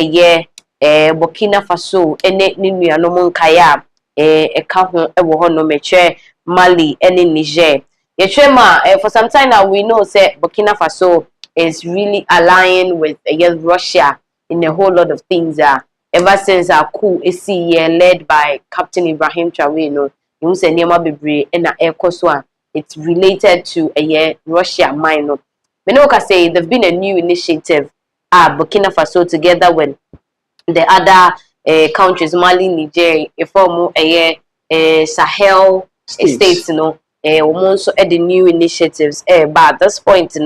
eye Burkina Faso ene ni nuanom nkaya eka ho ewo ho no meche Mali ene Niger. For some time now we know say Burkina Faso is really aligning with Russia in a whole lot of things. Ever since our coup is led by Captain Ibrahim Traoré, you say Nema Bebre and Ekoswa. It's related to Russia mine. Menoka say there's been a new initiative Burkina Faso together with the other countries, Mali, Niger, form Sahel states, also the new initiatives. But at this point,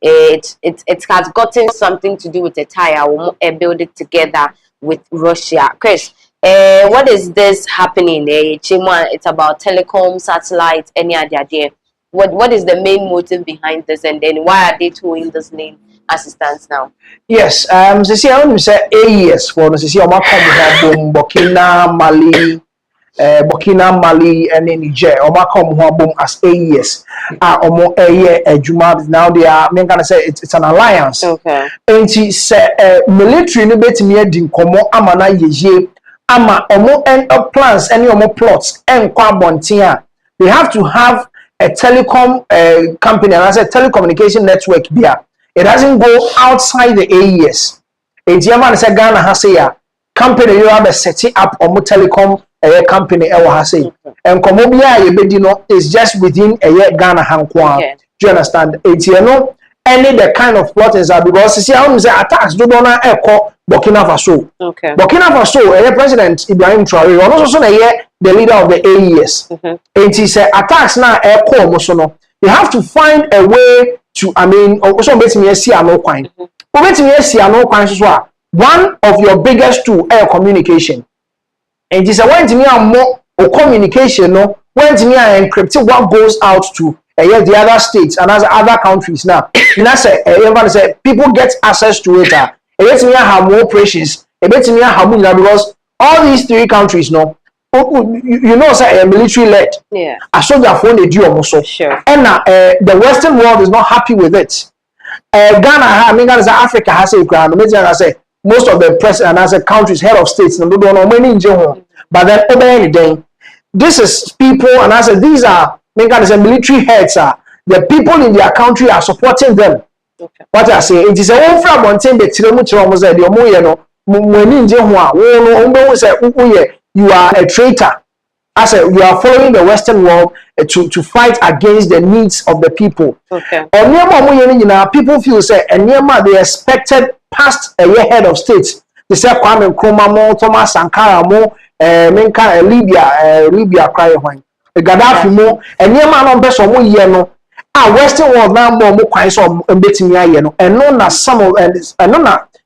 it has gotten something to do with the tire. We build it together with Russia. Chris, what is this happening? Chima, it's about telecom, satellites, any other idea. What is the main motive behind this, and then why are they towing this lane as it stands now? Yes, I want to say AES for Burkina, Mali, and Niger. Boom as AES. Now they are gonna say it's an alliance. Okay. And she said military no bet me din komo amana yeje ama omo end up plans any omo plots and kwabontia. They have to have a telecom company, and I said telecommunication network here. It doesn't go outside the AES. A German said Ghana has a company you have a setting up or telecom company has a and Komobia Yebedino is just within a year Ghana Hankwa. Do you understand? It's any the kind of plottings are because see how attacks do not echo Burkina Faso. Okay. Burkina Faso, President Ibrahim Traoré, also the leader of the AES. It is attacks now echo Mosono. You have to find a way to, also bet me see no coin. Bet me see no coin one of your biggest tool air communication. And it is a when to me more communication no when to me encrypt what goes out to the other states and other countries now. And I say people get access to it. Bet me have more precious. Bet me have more because all these three countries no. You know, say military led. Yeah. I saw their phone they do also. Sure. And the Western world is not happy with it. Ghana, Ghana is Africa has a ground. I say most of the president and as a country's head of states, no don't know many in general. But then over anything, this is people, and I said these are Ghana is a military heads. The people in their country are supporting them. Okay. What I say, it is a one from one thing that you are a traitor. I said you are following the Western world to fight against the needs of the people. Okay. People feel say they expected past a year head of states. They say Kwame Nkrumah mo, Thomas Sankara mo, Libya cry when Gaddafi mo, no best mo year no. Western world now more quite so betting year no, and known as some of and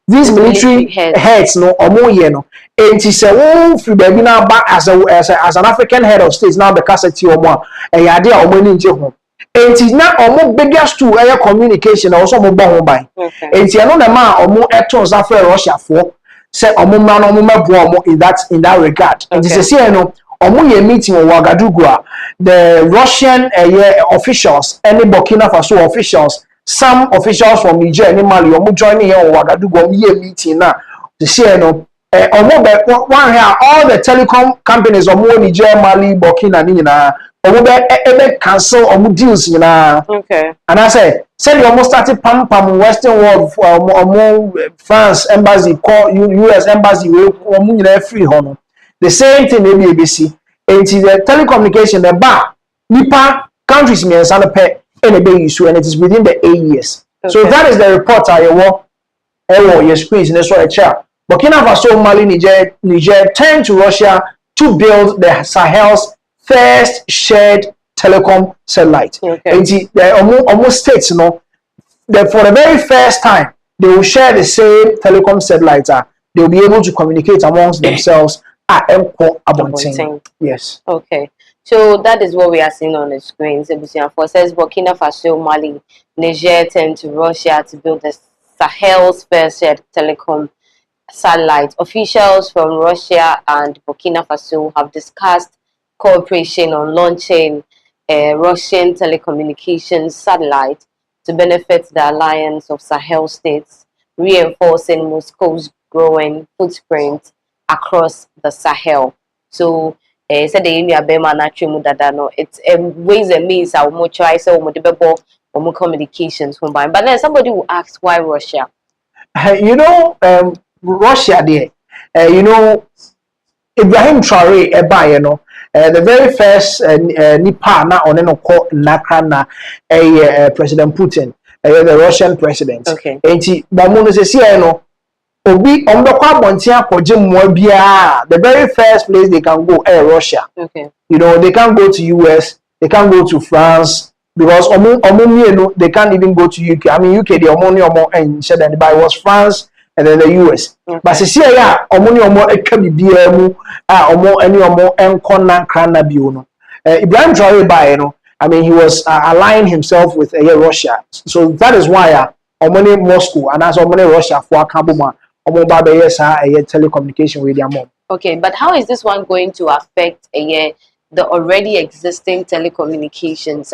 these military heads no or more year no. And he said, "Oh, free baby now back as an African head of states now because it's your one and your idea of money into home." And it's not almost biggest to air communication also more bomb by. And it's another man or more actors after Russia for say or more man or more in that regard. And this is here no or more meeting in Ouagadougou, the Russian officials, any Burkina Faso officials, some officials from Niger and Mali or more joining here in Ouagadougou meeting now. The share no. All the telecom companies or more Niger, Mali, Burkina, cancel or deals, Okay. And I say you almost started pam Western world or more France embassy, call US embassy, or free honor. The same thing maybe ABC. And the telecommunication, the bar, Nipa countries may send a pet and a big issue, and it is within the AES. Okay. So that is the report I want. Your screens in this right chair. Burkina Faso, Mali, Niger turned to Russia to build the Sahel's first shared telecom satellite. Okay. And almost states, for the very first time, they will share the same telecom satellite. They will be able to communicate amongst themselves at Abonting. Yes. Okay. So that is what we are seeing on the screen. For says Burkina Faso, Mali, Niger turned to Russia to build the Sahel's first shared telecom satellite. Officials from Russia and Burkina Faso have discussed cooperation on launching a Russian telecommunications satellite to benefit the alliance of Sahel states, reinforcing Moscow's growing footprint across the Sahel. So, said the India Bema Natrimu Dadano, it's ways and means our more choice or more communications from by. But then somebody will ask why Russia? You know, Russia there, you know, Ibrahim Traore, you know, the very first Nipa na on no call Nakana, President Putin, the Russian president. Okay. And Bamuno says, you know, Obi Ombekwa Bontia Pojim Mwabia, the very first place they can go, Russia. Okay. You know, they can't go to US, they can't go to France, because they can't even go to UK. I mean, UK, the Omo and said that it was France and then the US. Okay. But see, yeah, Omo Ekabi Omo any Omo Enkona Krana Biono. Ibrahim Traore by, you know, I mean, he was aligning himself with Russia. So that is why Omo Moscow and as Omo Russia for Kabuma, Omo Baba telecommunication with their mom. Okay, but how is this one going to affect the already existing telecommunications?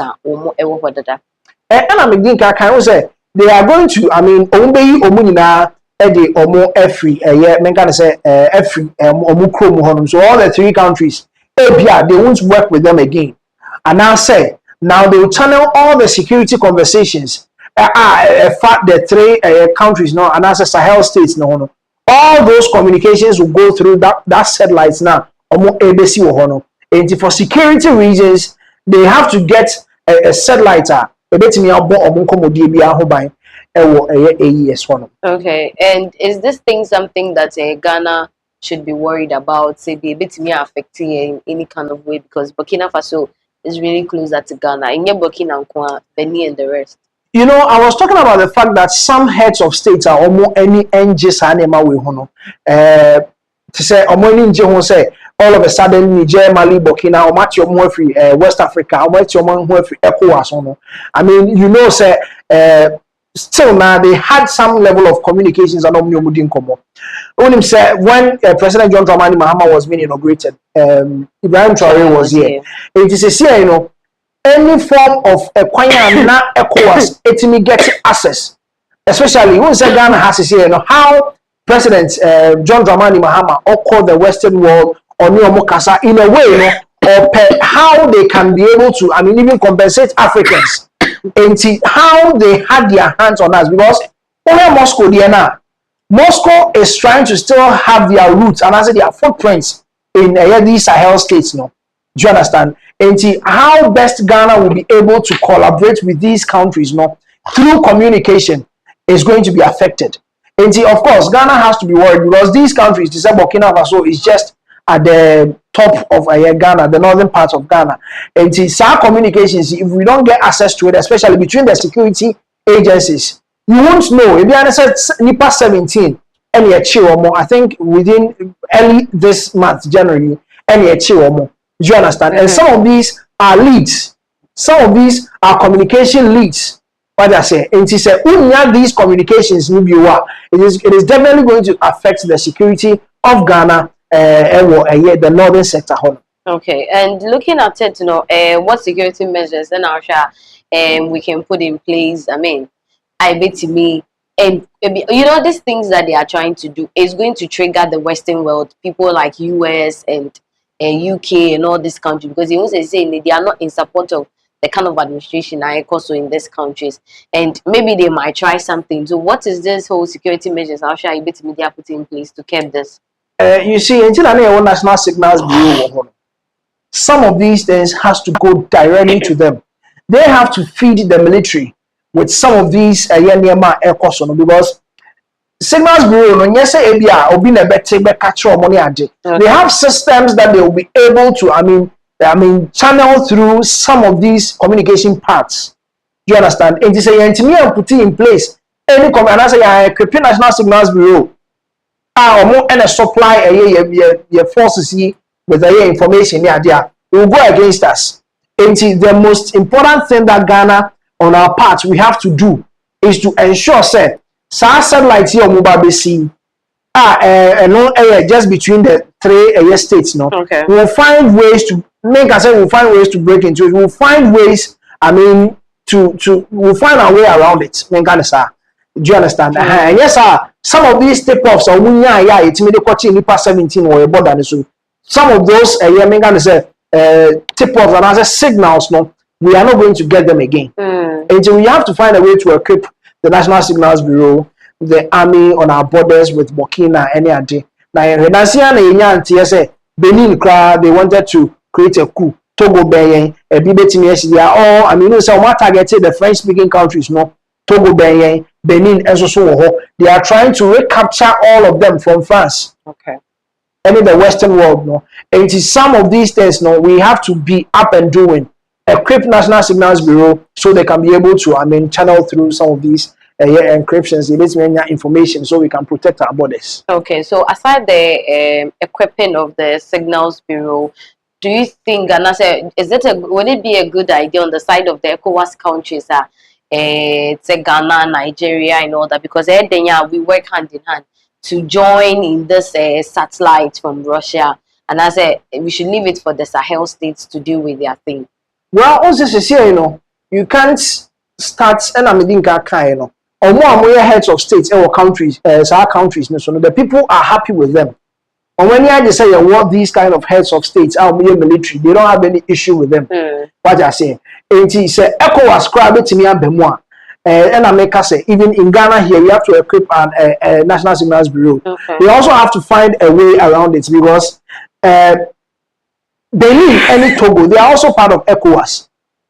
And I'm thinking, can say they are going to, I mean, Omunina, Eddie, Omo, Efri, men can say, Efri, Omu Krum, so all the three countries, they won't work with them again. And now say, now they will channel all the security conversations, the three countries, no, and as a Sahel states, no, all those communications will go through that satellites now, Omo ABC Ohono. And for security reasons, they have to get a satellite. Okay, and is this thing something that Ghana should be worried about? Say, be a bit me affecting in any kind of way because Burkina Faso is really closer to Ghana. In Burkina, Benin, and the rest. You know, I was talking about the fact that some heads of states are almost any NGs anema we hono. To say say all of a sudden Niger, Mali, Burkina, or much more free West Africa, or much more free ECOWAS. I mean, you know, say still now they had some level of communications and Omniomudin Komo. When said when President John Dramani Mahama was being inaugurated, Ibrahim Traore was here. It is a you know. Any form of acquire na ECOWAS, it get access. Especially when Ghana has here, you know, how President John Dramani Mahama or call the Western world or New Mokasa in a way, you know, or how they can be able to, I mean, even compensate Africans and see how they had their hands on us because only Moscow, Diana, Moscow is trying to still have their roots and as their footprints in these Sahel states, no. Do you understand? And how best Ghana will be able to collaborate with these countries, no, through communication is going to be affected. And of course, Ghana has to be worried because these countries, the Burkina Faso, is just at the top of Ghana, the northern part of Ghana. And our communications, if we don't get access to it, especially between the security agencies, you won't know. If you understand, NIPA 17, and I think within early this month, January, and do you understand? And some of these are leads. Some of these are communication leads. What I say, and she said, these communications, it is definitely going to affect the security of Ghana and the northern sector. Okay, and looking at it, you know, what security measures then we can put in place. I mean, I bet to me, and you know, these things that they are trying to do is going to trigger the Western world, people like US and UK and all these countries, because they say they are not in support of the kind of administration I also in these countries, and maybe they might try something. So, what is this whole security measures? How should I be media put in place to keep this? You see, until I national signals bureau, some of these things has to go directly to them. They have to feed the military with some of these because Signals Bureau, they have systems that they will be able to, I mean, channel through some of these communication paths. Do you understand? And to say, and put in place any and I say, I equip National Signals Bureau, and a supply your forces with the information there, will go against us. And the most important thing that Ghana on our part we have to do is to ensure that satellite here mobile base just between the three states, no. Okay. We'll find ways to make us say we'll find ways to break into it. We'll find ways, we'll find our way around it. Do you understand? Yes, some of these tip-offs are munya ya itimide kwachi nipa 17 or a border so some of those tip-offs and as signals no we are not going to get them again. And so we have to find a way to equip the National Signals Bureau, the army on our borders with Burkina any other. Now Benin they wanted to create a coup. Togo Benin, a BBTMS, they are all, I mean, so what targeted the French speaking countries, no, Togo Benin, Benin, and so they are trying to recapture all of them from France. Okay. And in the Western world, no. And it is some of these things, no, we have to be up and doing. Equip National Signals Bureau so they can be able to, I mean, channel through some of these encryptions, information so we can protect our borders. Okay, so aside the equipping of the Signals Bureau, do you think, and would it be a good idea on the side of the ECOWAS countries, Ghana, Nigeria, and all that, because we work hand in hand to join in this satellite from Russia, and I said we should leave it for the Sahel states to deal with their thing. Well, also here, you can't start and I'm thinking or more heads of states or countries, our countries, so the people are happy with them. And when you say you want these kind of heads of states, our military, they don't have any issue with them. What you're saying, it is ECOWAS crowd to me and Bemoa. And I make us say, even in Ghana here, we have to equip a National Signals Bureau. We also have to find a way around it because Benin and Togo, they are also part of ECOWAS.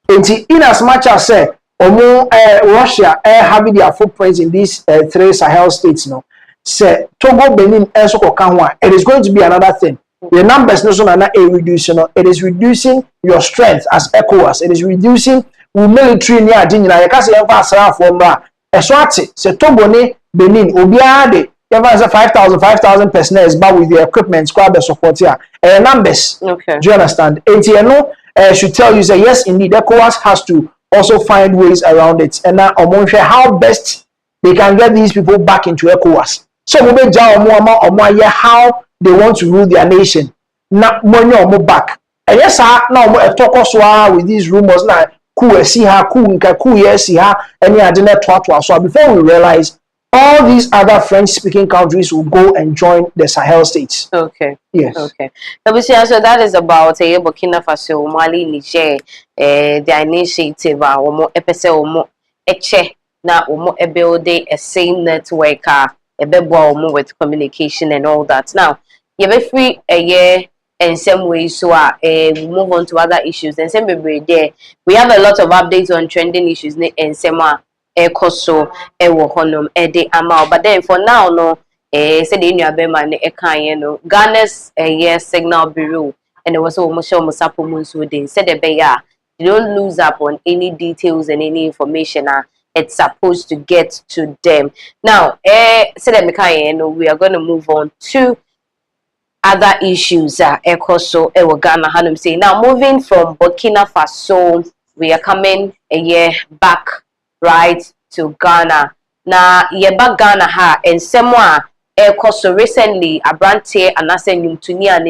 And in as much as say, Russia having their footprints in these 3 Sahel states now. Say Togo, Benin, it is going to be another thing. The numbers no not a reduction. It is reducing your strength as ECOWAS. It is reducing military near Dinina. You can say Faso from Eswati. Say Togo ne Benin. Obiade. You have 5,000 personnel but with the equipment, squad the support here. Numbers. Okay. Do you understand? ATNO should tell you say yes, indeed. ECOWAS has to also find ways around it. And now how best they can get these people back into ECOWAS. So we be how they want to rule their nation. Now money or back. And yes, now talk also with these rumors now. Cool see her, cool yes see her, any other twat. So before we realize all these other French speaking countries will go and join the Sahel states. Okay. Yes. Okay. So that is about Burkina Faso, Mali, Niger, their initiative, na build a same network, with communication and all that. Now, you be free a year in some ways, so we move on to other issues. And same there, we have a lot of updates on trending issues and some Koso, Honum, Ede Amal. But then for now, no, said in your Beman, no, Ghana's Signal Bureau, and it was almost Musapo Munsudin said a bear. You don't lose up on any details and any information. It's supposed to get to them. Now, we are going to move on to other issues. Ekoso, Ghana, Hanum say. Now, moving from Burkina Faso, we are coming a year back, right, to Ghana. Now, ye back Ghana ha, and somewhere Ekoso recently, a brand here, and I send you to near